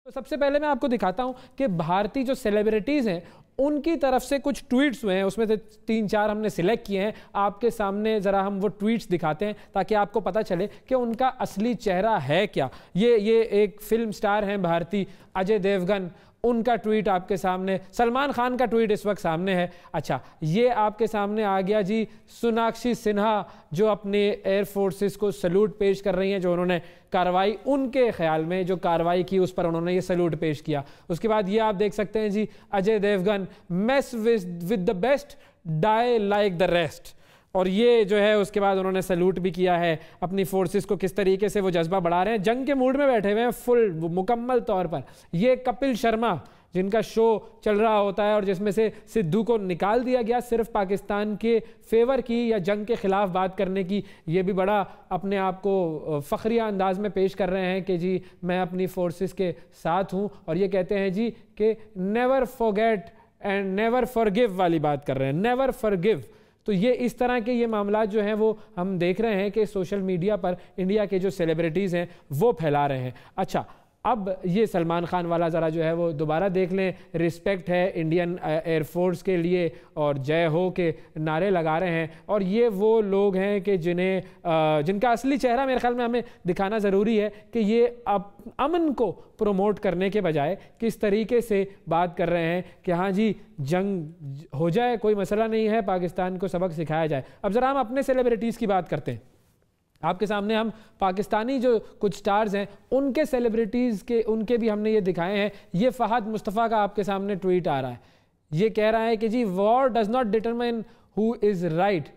تو سب سے پہلے میں آپ کو دکھاتا ہوں کہ بھارتی جو سیلیبریٹیز ہیں ان کی طرف سے کچھ ٹویٹس ہوئے ہیں، اس میں سے 3-4 ہم نے سلیکٹ کیے ہیں. آپ کے سامنے ذرا ہم وہ ٹویٹس دکھاتے ہیں تاکہ آپ کو پتہ چلے کہ ان کا اصلی چہرہ ہے کیا. یہ ایک فلم سٹار ہیں بھارتی، اجے دیوگن، ان کا ٹویٹ آپ کے سامنے. سلمان خان کا ٹویٹ اس وقت سامنے ہے. اچھا، یہ آپ کے سامنے آ گیا جی سوناکشی سنہا، جو اپنے ایئر فورسز کو سلوٹ پیش کر رہی ہیں، جو انہوں نے کارروائی، ان کے خیال میں جو کارروائی کی اس پر انہوں نے یہ سلوٹ پیش کیا. اس کے بعد یہ آپ دیکھ سکتے ہیں جی Ajay Devgn, mess with the best die like the rest. اور یہ جو ہے اس کے بعد انہوں نے سلوٹ بھی کیا ہے اپنی فورسز کو، کس طریقے سے وہ جذبہ بڑھا رہے ہیں، جنگ کے موڈ میں بیٹھے ہوئے ہیں فل مکمل طور پر. یہ کپل شرما جن کا شو چل رہا ہوتا ہے اور جس میں سے سدھو کو نکال دیا گیا صرف پاکستان کے فیور کی یا جنگ کے خلاف بات کرنے کی، یہ بھی بڑا اپنے آپ کو فخریہ انداز میں پیش کر رہے ہیں کہ جی میں اپنی فورسز کے ساتھ ہوں. اور یہ کہتے ہیں جی کہ never forget and never forgive والی بات کر رہے ہیں، نیور فارگیو. تو یہ اس طرح کے یہ معاملات جو ہیں وہ ہم دیکھ رہے ہیں کہ سوشل میڈیا پر انڈیا کے جو سیلیبریٹیز ہیں وہ پھیلا رہے ہیں. اچھا، اب یہ سلمان خان والا ذرا جو ہے وہ دوبارہ دیکھ لیں. رسپیکٹ ہے انڈین ایئر فورس کے لیے اور جے ہو کے نعرے لگا رہے ہیں. اور یہ وہ لوگ ہیں کہ جن کا اصلی چہرہ میرے خیال میں ہمیں دکھانا ضروری ہے کہ یہ امن کو پروموٹ کرنے کے بجائے کس طریقے سے بات کر رہے ہیں کہ ہاں جی جنگ ہو جائے، کوئی مسئلہ نہیں ہے، پاکستان کو سبق سکھایا جائے. اب ذرا ہم اپنے سیلیبریٹیز کی بات کرتے ہیں. آپ کے سامنے ہم پاکستانی جو کچھ سٹارز ہیں ان کے سیلیبریٹیز کے ان کے بھی ہم نے یہ دکھائے ہیں. یہ فہد مصطفیٰ کا آپ کے سامنے ٹویٹ آ رہا ہے. یہ کہہ رہا ہے کہ جی war does not determine who is right,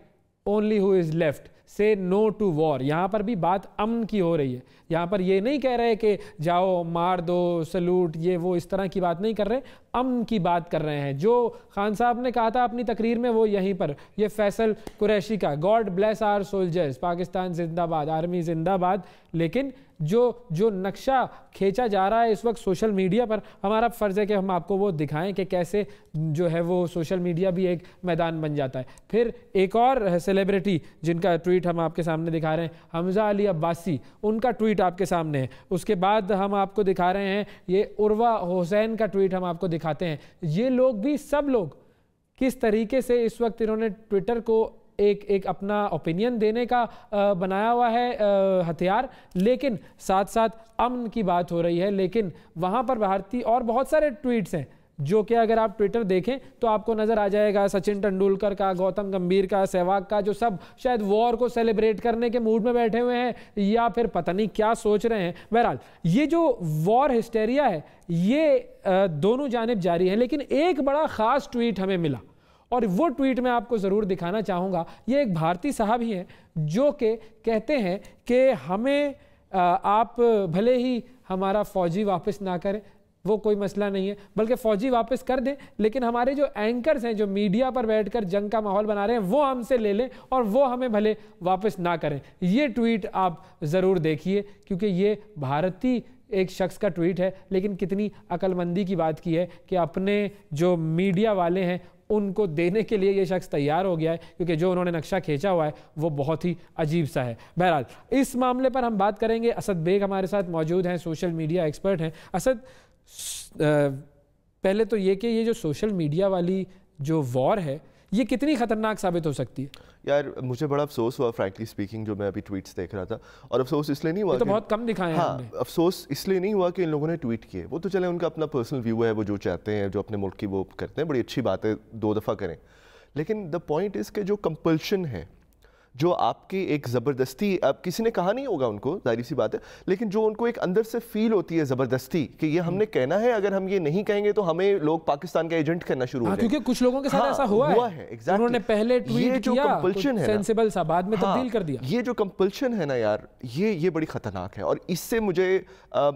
only who is left, say no to war. یہاں پر بھی بات امن کی ہو رہی ہے. یہاں پر یہ نہیں کہہ رہے کہ جاؤ مار دو سلوٹ، یہ وہ اس طرح کی بات نہیں کر رہے، امن کی بات کر رہے ہیں. جو خان صاحب نے کہا تھا اپنی تقریر میں وہ یہیں پر، یہ فیصل قریشی کا God bless our soldiers, Pakistan زندہ باد، آرمی زندہ باد. لیکن جو نقشہ کھینچا جا رہا ہے اس وقت سوشل میڈیا پر، ہمارا فرض ہے کہ ہم آپ کو وہ دکھائیں کہ کیسے جو ہے وہ سوشل میڈیا بھی ایک میدان بن جاتا ہے. پھر ایک اور سیلیبریٹی جن کا ٹویٹ ہم آپ کے سامنے دکھا رہے ہیں، حمزہ علی عباسی، ان کا ٹویٹ آپ کے سامنے ہے. اس کے بعد ہم آپ کو دکھا رہے ہیں یہ عروہ حسین کا ٹویٹ ہم آپ کو دکھاتے ہیں. یہ لوگ بھی سب لوگ کس طریقے سے اس وقت انہوں نے ٹویٹر کو ایک اپنا اوپینین دینے کا بنایا ہوا ہے ہتھیار، لیکن ساتھ ساتھ امن کی بات ہو رہی ہے. لیکن وہاں پر بھارتی اور بہت سارے ٹویٹس ہیں جو کہ اگر آپ ٹویٹر دیکھیں تو آپ کو نظر آ جائے گا سچن ٹنڈولکر کا، گوتم گمبھیر کا، سہواگ کا، جو سب شاید وار کو سیلیبریٹ کرنے کے موڈ میں بیٹھے ہوئے ہیں یا پھر پتہ نہیں کیا سوچ رہے ہیں. بہرحال یہ جو وار ہسٹیریا ہے یہ دونوں جانب جاری ہے. لیکن ایک بڑا خاص ٹویٹ ہمیں ملا اور وہ ٹویٹ میں آپ کو ضرور دکھانا چاہوں گا. یہ ایک بھارتی صاحب ہی ہیں جو کہ کہتے ہیں کہ ہمیں آپ بھلے ہی ہمارا فوجی واپس نہ کریں، وہ کوئی مسئلہ نہیں ہے، بلکہ فوجی واپس کر دیں، لیکن ہمارے جو اینکرز ہیں جو میڈیا پر بیٹھ کر جنگ کا ماحول بنا رہے ہیں وہ ہم سے لے لیں اور وہ ہمیں بھلے واپس نہ کریں. یہ ٹویٹ آپ ضرور دیکھیے کیونکہ یہ بھارتی ایک شخص کا ٹویٹ ہے، لیکن کتنی عقل مندی کی بات کی ہے کہ اپنے جو میڈیا والے ہیں ان کو دینے کے لیے یہ شخص تیار ہو گیا ہے، کیونکہ جو انہوں نے نقشہ کھینچا ہوا ہے وہ بہت ہی عجیب سا ہے. بہرحال اس معاملے پر ہم بات کریں گے. اسد بیگ ہمارے ساتھ موجود ہیں، سوشل میڈیا ایکسپرٹ ہیں. اسد، پہلے تو یہ کہ یہ جو سوشل میڈیا والی جو وار ہے یہ کتنی خطرناک ثابت ہو سکتی ہے؟ یار مجھے بڑا افسوس ہوا فرینکلی اسپیکنگ، جو میں ابھی ٹویٹس دیکھ رہا تھا، اور افسوس اس لیے نہیں ہوا، تو بہت کم دکھائے ہیں. ہاں، افسوس اس لیے نہیں ہوا کہ ان لوگوں نے ٹویٹ کیے. وہ تو چلے ان کا اپنا پرسنل ویو ہے، وہ جو چاہتے ہیں، جو اپنے ملک کی وہ کرتے ہیں، بڑی اچھی بات ہے، 2 دفعہ کریں. لیکن دا پوائنٹ از کہ جو کمپلشن ہے، جو آپ کی ایک زبردستی، اب کسی نے کہا نہیں ہوگا ان کو، ظاہری سی بات ہے، لیکن جو ان کو ایک اندر سے فیل ہوتی ہے زبردستی کہ یہ ہم نے کہنا ہے، اگر ہم یہ نہیں کہیں گے تو ہمیں لوگ پاکستان کا ایجنٹ کرنا شروع ہو جائیں. کیونکہ کچھ لوگوں کے ساتھ ایسا ہوا ہے، انہوں نے پہلے ٹویٹ کیا سینسیبل سا، بعد میں تبدیل کر دیا. یہ جو کمپلشن ہے نا یار، یہ بڑی خطرناک ہے. اور اس سے مجھے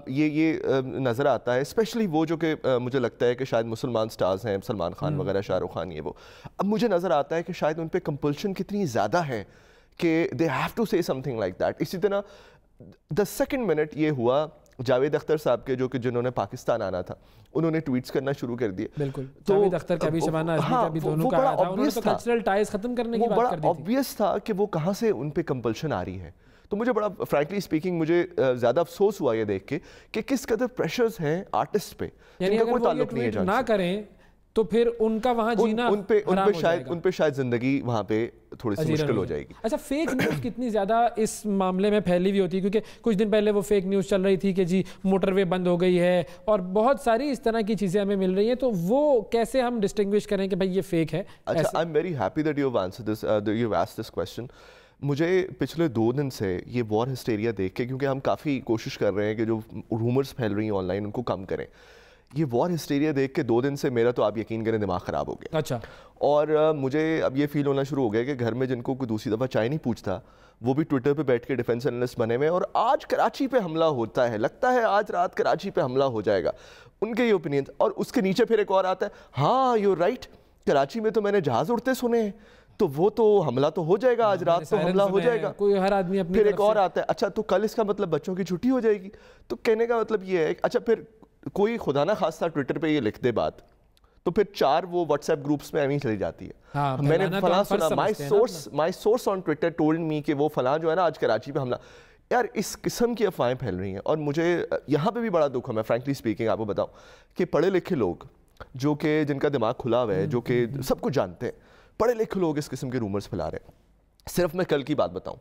یہ نظر آتا ہے، اسپیشلی وہ جو کہ مجھے لگتا ہے کہ شاید مسلمان سٹارز ہیں، سلمان خان وغیرہ، شاہ رخ خان، یہ وہ، اب مجھے نظر آتا ہے کہ شاید ان پہ کمپلشن کتنی زیادہ ہے کہ they have to say something like that. اسی طرح the second minute یہ ہوا جاوید اختر صاحب کے، جو کہ جنہوں نے پاکستان آنا تھا، انہوں نے ٹویٹس کرنا شروع کر دیے. بالکل، جاوید اختر کا بھی، شبانہ اعظمی کا بھی، دونوں کا آیا تھا. انہوں نے تو کلچرل ٹائز ختم کرنے کی بات کر دی تھی. وہ بڑا obvious تھا کہ وہ کہاں سے ان پہ کمپلشن آ رہی ہے. تو مجھے بڑا فرینکلی اسپیکنگ مجھے زیادہ افسوس ہوا یہ دیکھ کے کہ کس قدر پریشرز ہیں آرٹسٹ پہ جن کا کوئی تعلق نہیں ہے جان نہ کریں تو پھر ان کا وہاں جینا ان پہ شاید زندگی وہاں پہ تھوڑی سی مشکل ہو جائے گی. اچھا فیک نیوز کتنی زیادہ اس معاملے میں پھیلی ہوئی ہوتی ہے, کیونکہ کچھ دن پہلے وہ فیک نیوز چل رہی تھی کہ جی موٹر وے بند ہو گئی ہے اور بہت ساری اس طرح کی چیزیں ہمیں مل رہی ہیں, تو وہ کیسے ہم ڈسٹنگوش کریں کہ بھائی یہ فیک ہے؟ اچھا, آئی am very happy that you have answered this, you have asked this question. مجھے پچھلے 2 دن سے یہ وار ہسٹیریا دیکھ کے, کیونکہ ہم کافی کوشش کر رہے ہیں کہ جو رومرز پھیل رہی ہیں آن لائن ان کو کم کریں, یہ وار ہسٹیریا دیکھ کے 2 دن سے میرا تو آپ یقین کریں دماغ خراب ہو گیا. اچھا. اور مجھے اب یہ فیل ہونا شروع ہو گیا کہ گھر میں جن کو کوئی دوسری دفعہ چائے نہیں پوچھتا وہ بھی ٹویٹر پہ بیٹھ کے ڈیفینس انالسٹ بنے ہوئے, اور آج کراچی پہ حملہ ہوتا ہے, لگتا ہے آج رات کراچی پہ حملہ ہو جائے گا, ان کے یہ اوپینینز. اور اس کے نیچے پھر ایک اور آتا ہے, ہاں یو رائٹ, کراچی میں تو میں نے جہاز اڑتے سنے ہیں, تو وہ تو حملہ تو ہو جائے گا, آج رات تو حملہ ہو جائے گا. کوئی ہر آدمی اپنی. پھر ایک اور آتا ہے, اچھا تو کل اس کا مطلب بچوں کی چھٹی ہو جائے گی. تو کہنے کا مطلب یہ ہے, اچھا پھر کوئی خدا نہ خاصہ ٹویٹر پہ یہ لکھ دے بات, تو پھر 4 وہ واٹس ایپ گروپس میں ایویں چلی جاتی ہے. میں نے فلاں سنا, my source on Twitter told me کہ وہ فلاں جو ہے نا آج کراچی پہ حملہ. یار اس قسم کی افواہیں پھیل رہی ہیں, اور مجھے یہاں پہ بھی بڑا دکھ ہے. میں فرینکلی اسپیکنگ آپ کو بتاؤں کہ پڑھے لکھے لوگ جو کہ جن کا دماغ کھلا ہوا ہے, جو کہ سب کچھ جانتے ہیں, پڑھے لکھے لوگ اس قسم کے رومرز پھیلا رہے ہیں. صرف میں کل کی بات بتاؤں,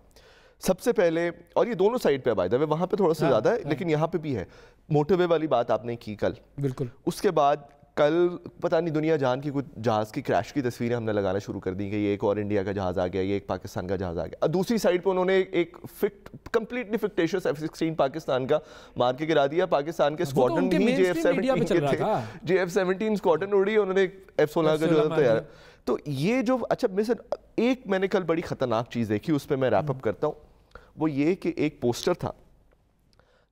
سب سے پہلے, اور یہ دونوں سائڈ پہ بائی دا وے, وہاں پہ تھوڑا سا زیادہ ہے لیکن یہاں پہ بھی ہے, موٹر وے والی بات آپ نے کی کل. بالکل. اس کے بعد کل پتہ نہیں دنیا جان کی کچھ جہاز کی کریش کی تصویریں ہم نے لگانا شروع کر دی کہ یہ ایک اور انڈیا کا جہاز آ گیا, یہ ایک پاکستان کا جہاز آ گیا. دوسری سائڈ پہ انہوں نے ایک کمپلیٹلی فکٹیشیس F-16 پاکستان کا مار کے گرا دیا. پاکستان کے اسکواڈرن ہی JF-17 کے تھے, JF-17 اسکواڈرن اڑی, انہوں نے F-16 کا جو تیار. تو یہ جو, اچھا ایک میں نے کل بڑی خطرناک چیز دیکھی, اس پہ میں ریپ اپ کرتا ہوں. وہ یہ کہ ایک پوسٹر تھا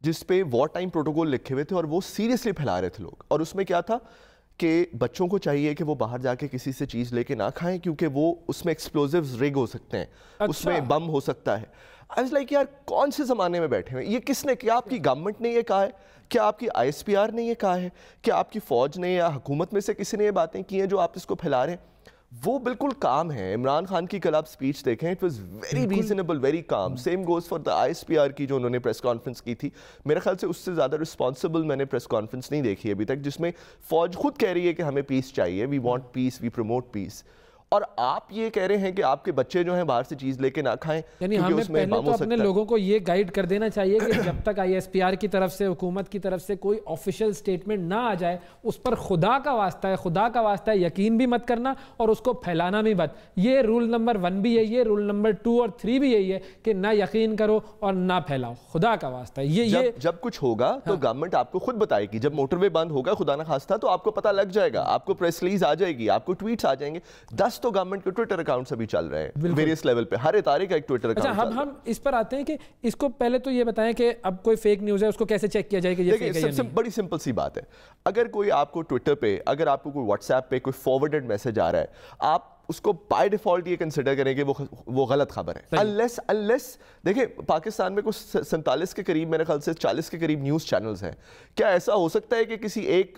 جس پہ وار ٹائم پروٹوکول لکھے ہوئے تھے, اور وہ سیریسلی پھیلا رہے تھے لوگ. اور اس میں کیا تھا کہ بچوں کو چاہیے کہ وہ باہر جا کے کسی سے چیز لے کے نہ کھائیں, کیونکہ وہ اس میں ایکسپلوزیوز رگ ہو سکتے ہیں, اس میں بم ہو سکتا ہے. آئی واز لائک یار کون سے زمانے میں بیٹھے ہوئے, یہ کس نے, کیا آپ کی گورنمنٹ نے یہ کہا ہے, کیا آپ کی ISPR نے یہ کہا ہے, کیا آپ کی فوج نے یا حکومت میں سے کسی نے یہ باتیں کی ہیں جو آپ اس کو پھیلا رہے ہیں؟ وہ بالکل کام ہے. عمران خان کی کل آپ اسپیچ دیکھیں, it was very reasonable, very calm. Same goes for the ISPR کی جو انہوں نے پریس کانفرنس کی تھی. میرے خیال سے اس سے زیادہ رسپانسبل میں نے پریس کانفرنس نہیں دیکھی ابھی تک, جس میں فوج خود کہہ رہی ہے کہ ہمیں پیس چاہیے, we want piece, we promote peace, اور آپ یہ کہہ رہے ہیں کہ آپ کے بچے جو ہیں باہر سے چیز لے کے نہ کھائیں. یعنی ہمیں پہلے تو اپنے لوگوں کو یہ گائیڈ کر دینا چاہیے کہ جب تک ISPR کی طرف سے, حکومت کی طرف سے کوئی آفیشیل سٹیٹمنٹ نہ آ جائے, اس پر خدا کا واسطہ ہے یقین بھی مت کرنا اور اس کو پھیلانا بھی مت. یہ رول نمبر 1 بھی ہے, یہ رول نمبر 2 اور 3 بھی یہی ہے کہ نہ یقین کرو اور نہ پھیلاؤ, خدا کا واسطہ. یہ جب کچھ ہوگا تو گورنمنٹ آپ کو خود بتائے گی. جب موٹر وے بند ہوگا خدا نہ خواستہ تو آپ کو پتہ لگ جائے گا, آپ کو پریس ریلیز آ جائے گی, آپ کو ٹویٹس آ جائیں گے. 10 تو گورنمنٹ کے ٹویٹر اکاؤنٹس ابھی چل رہے ہیں ویریس لیول پہ, ہر ادارے کا ایک ٹویٹر اکاؤنٹ. اچھا, اب ہم اس پر آتے ہیں کہ اس کو پہلے تو یہ بتائیں کہ اب کوئی فیک نیوز ہے اس کو کیسے چیک کیا جائے کہ یہ فیک ہے یا نہیں. بڑی سمپل سی بات ہے, اگر کوئی آپ کو ٹویٹر پہ, اگر آپ کو کوئی واٹس ایپ پہ کوئی فارورڈڈ میسج آ رہا ہے, آپ اس کو بائی ڈیفالٹ یہ کنسیڈر کریں کہ وہ غلط خبر ہے. انلیس دیکھیں پاکستان میں کچھ 47 کے قریب, میرے خیال سے 40 کے قریب نیوز چینلز ہیں. کیا ایسا ہو سکتا ہے کہ کسی ایک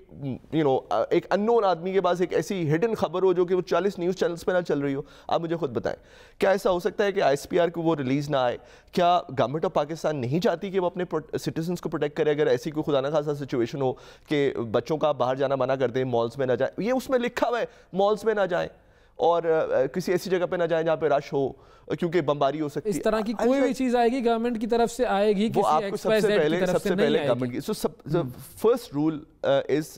ایک اننون آدمی کے پاس ایک ایسی ہڈن خبر ہو جو کہ وہ 40 نیوز چینلز پہ نہ چل رہی ہو؟ آپ مجھے خود بتائیں. کیا ایسا ہو سکتا ہے کہ ISPR کو وہ ریلیز نہ آئے؟ کیا گورنمنٹ آف پاکستان نہیں چاہتی کہ وہ اپنے سٹیزنس کو پروٹیکٹ کرے اگر ایسی کوئی خدا نہ خاصا سچویشن ہو کہ بچوں کا باہر جانا منع کر دیں, مالز میں نہ جائیں؟ یہ اس میں لکھا ہوا ہے, مالز میں نہ جائیں اور کسی ایسی جگہ پہ نہ جائیں جہاں پہ رش ہو کیونکہ بمباری ہو سکتی ہے. اس طرح کی کوئی بھی چیز آئے گی گورنمنٹ کی طرف سے آئے گی, کسی ایکس وائی زیڈ کی طرف سے نہیں آئے گی. So first rule is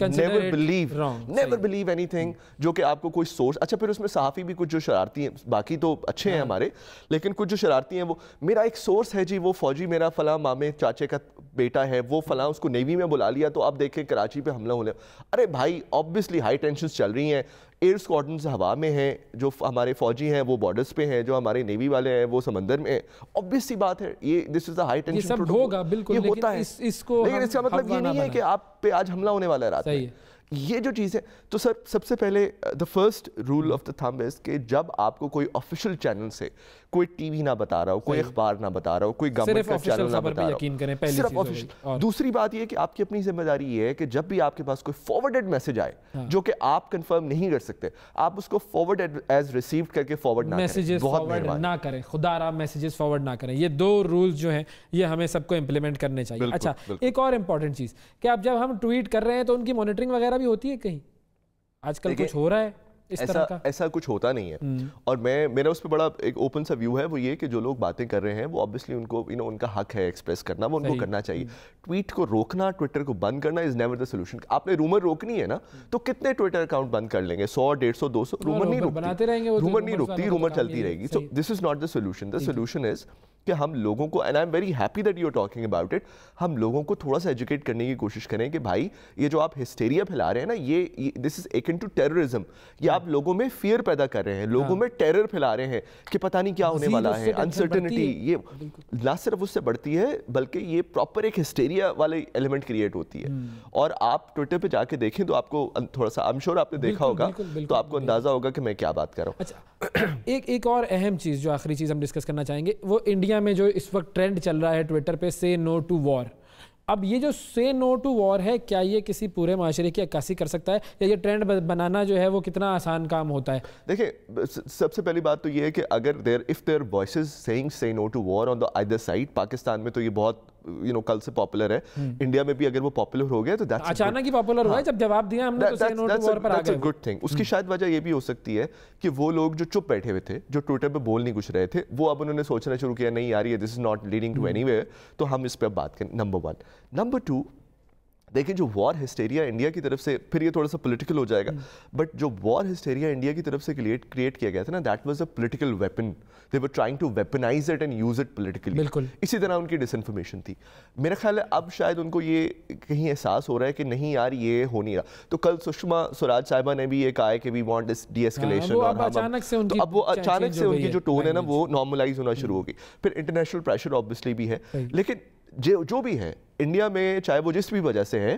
never believe anything جو کہ آپ کو کوئی سورس. اچھا پھر اس میں صحافی بھی کچھ جو شرارتی ہیں, باقی تو اچھے ہیں ہمارے, لیکن کچھ جو شرارتی ہیں وہ میرا ایک سورس ہے جی, وہ فوجی میرا فلاں مامے چاچے کا بیٹا ہے, وہ فلاں اس کو نیوی میں بلا لیا تو آپ دیکھیں کراچی پہ حملہ ہونے. ارے بھائی obviously ہائی ٹینشنز چل رہی ہیں, ایئر اسکواڈرنز ہوا میں ہیں, جو ہمارے فوجی ہیں وہ بارڈرز پہ ہیں, جو ہمارے نیوی والے ہیں وہ سمندر میں ہیں. obvious سی بات ہے, یہ this is the high tension. یہ سب ہوگا بالکل, یہ ہوتا ہے, لیکن اس کا مطلب یہ نہیں ہے کہ آپ پہ آج حملہ ہونے والا ہے رات میں. یہ جو چیز ہے تو سر سب سے پہلے the first rule of the thumb is کہ جب آپ کو کوئی آفیشیل چینل سے کوئی ٹی وی نہ بتا رہا ہو, کوئی اخبار نہ بتا رہا ہو, کوئی گورنمنٹ کا چینل نہ بتا رہا ہو, صرف آفیشل. دوسری بات یہ کہ آپ کی اپنی ذمہ داری یہ ہے کہ جب بھی آپ کے پاس کوئی فارورڈڈ میسج آئے جو کہ آپ کنفرم نہیں کر سکتے, آپ اس کو فارورڈ ایز ریسیوڈ کر کے فارورڈ نہ کریں. میسیجز فارورڈ نہ کریں, خدا را میسیجز فارورڈ نہ کریں. یہ 2 رولز جو ہیں یہ ہمیں سب کو امپلیمنٹ کرنے چاہیے. اچھا, ایک اور امپورٹنٹ چیز کہ اب جب ہم ٹویٹ کر رہے ہیں تو ان کی مانیٹرنگ وغیرہ بھی ہوتی ہے کہیں؟ آج کل کچھ ہو رہا ہے ایسا کچھ ہوتا نہیں ہے. اور میرا اس پہ بڑا ایک اوپن سا ویو ہے, وہ یہ کہ جو لوگ باتیں کر رہے ہیں وہ obviously ان کو ان کا حق ہے ایکسپریس کرنا, وہ ان کو کرنا چاہیے. ٹویٹ کو روکنا, ٹویٹر کو بند کرنا از نیور دا سولوشن. آپ نے رومر روکنی ہے نا تو کتنے ٹویٹر اکاؤنٹ بند کر لیں گے, 100 150 200, رومر نہیں رکتی, رومر نہیں رکتی, رومر چلتی رہے گی. So this is not the solution. The solution is کہ ہم لوگوں کو, and I am very happy that you are talking about it, ہم لوگوں کو تھوڑا سا ایجوکیٹ کرنے کی کوشش کریں کہ بھائی یہ جو آپ ہسٹیریا پھیلا رہے ہیں نا, یہ this is Aiken to terrorism. یہ آپ لوگوں میں فیئر پیدا کر رہے ہیں, لوگوں میں ٹیرر پھیلا رہے ہیں کہ پتہ نہیں کیا ہونے والا ہے, انسرٹنٹی. یہ نہ صرف اس سے بڑھتی ہے بلکہ یہ پراپر ایک ہسٹیریا والے ایلیمنٹ کریٹ ہوتی ہے. اور آپ ٹویٹر پہ جا کے دیکھیں تو آپ کو تھوڑا سا, I'm sure آپ نے دیکھا ہوگا تو آپ کو اندازہ ہوگا کہ میں کیا بات کر رہا ہوں. اچھا, ایک اور اہم چیز جو آخری چیز ہم ڈسکس کرنا چاہیں گے, وہ انڈیا میں جو اس وقت ٹرینڈ چل رہا ہے ٹویٹر پہ, سے نو ٹو وار. اب یہ جو سے نو ٹو وار ہے, کیا یہ کسی پورے معاشرے کی عکاسی کر سکتا ہے, یا یہ ٹرینڈ بنانا جو ہے وہ کتنا آسان کام ہوتا ہے؟ دیکھیں, سب سے پہلی بات تو یہ ہے کہ اگر if there are voices saying say no to war on the either side, Pakistan میں تو یہ بہت کل سے پاپولر ہے, انڈیا میں بھی اگر وہ پاپولر ہو گیا تو اچانک ہی پاپولر ہوا ہے جب جواب دیا ہم نے, تو say no to war پر آ گئے. Good thing. اس کی شاید وجہ یہ بھی ہو سکتی ہے کہ وہ لوگ جو چپ بیٹھے ہوئے تھے, جو ٹویٹر پہ بول نہیں کچھ رہے تھے, وہ اب انہوں نے سوچنا شروع کیا نہیں یار یہ this is not leading to anywhere, تو ہم اس پہ اب بات کریں. نمبر 1. نمبر 2, دیکھیں جو وار ہسٹیریا انڈیا کی طرف سے, پھر یہ تھوڑا سا پولیٹیکل ہو جائے گا, بٹ جو وار ہسٹیریا انڈیا کی طرف سے کریٹ کیا گیا تھا نا, that was a political weapon. They were trying to weaponise it and use it politically. بالکل اسی طرح ان کی ڈس انفارمیشن تھی. میرا خیال ہے اب شاید ان کو یہ کہیں احساس ہو رہا ہے کہ نہیں یار یہ ہو نہیں رہا. تو کل سشما سوراج صاحبہ نے بھی یہ کہا ہے کہ وی وانٹ دس ڈی ایسکیلیشن, اور اب اچانک سے ان کی جو ٹون ہے نا وہ نارملائز ہونا شروع ہوگی. پھر انٹرنیشنل پریشر آبویسلی بھی ہے, لیکن جو بھی ہے انڈیا میں, چاہے وہ جس بھی وجہ سے ہے,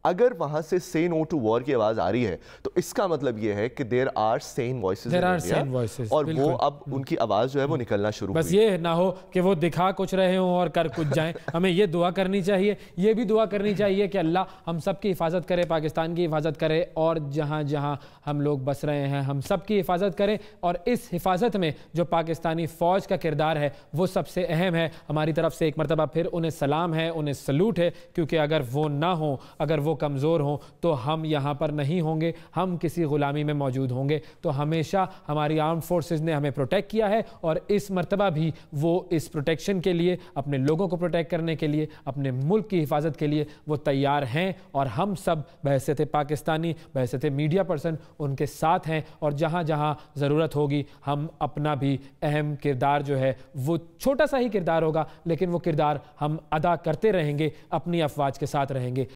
اگر وہاں سے say no to war کی آواز آ رہی ہے تو اس کا مطلب یہ ہے کہ there are sane voices in India, اور وہ اب ان کی آواز جو ہے وہ نکلنا شروع ہوئی. بس یہ نہ ہو کہ وہ دکھا کچھ رہے ہوں اور کر کچھ جائیں. ہمیں یہ دعا کرنی چاہیے, یہ بھی دعا کرنی چاہیے کہ اللہ ہم سب کی حفاظت کرے, پاکستان کی حفاظت کرے, اور جہاں جہاں ہم لوگ بس رہے ہیں ہم سب کی حفاظت کرے. اور اس حفاظت میں جو پاکستانی فوج کا کردار ہے وہ سب سے اہم ہے. ہماری طرف سے ایک مرتبہ پھر انہیں سلام ہے, انہیں سلوٹ ہے, کیونکہ اگر وہ نہ ہوں, اگر وہ کمزور ہوں تو ہم یہاں پر نہیں ہوں گے, ہم کسی غلامی میں موجود ہوں گے. تو ہمیشہ ہماری آرم فورسز نے ہمیں پروٹیکٹ کیا ہے, اور اس مرتبہ بھی وہ اس پروٹیکشن کے لیے, اپنے لوگوں کو پروٹیکٹ کرنے کے لیے, اپنے ملک کی حفاظت کے لیے وہ تیار ہیں. اور ہم سب بحیثیت پاکستانی, بحیثیت میڈیا پرسن ان کے ساتھ ہیں, اور جہاں جہاں ضرورت ہوگی ہم اپنا بھی اہم کردار جو ہے, وہ چھوٹا سا ہی کردار ہوگا لیکن وہ کردار ہم ادا کرتے رہیں گے, اپنی افواج کے ساتھ رہیں گے.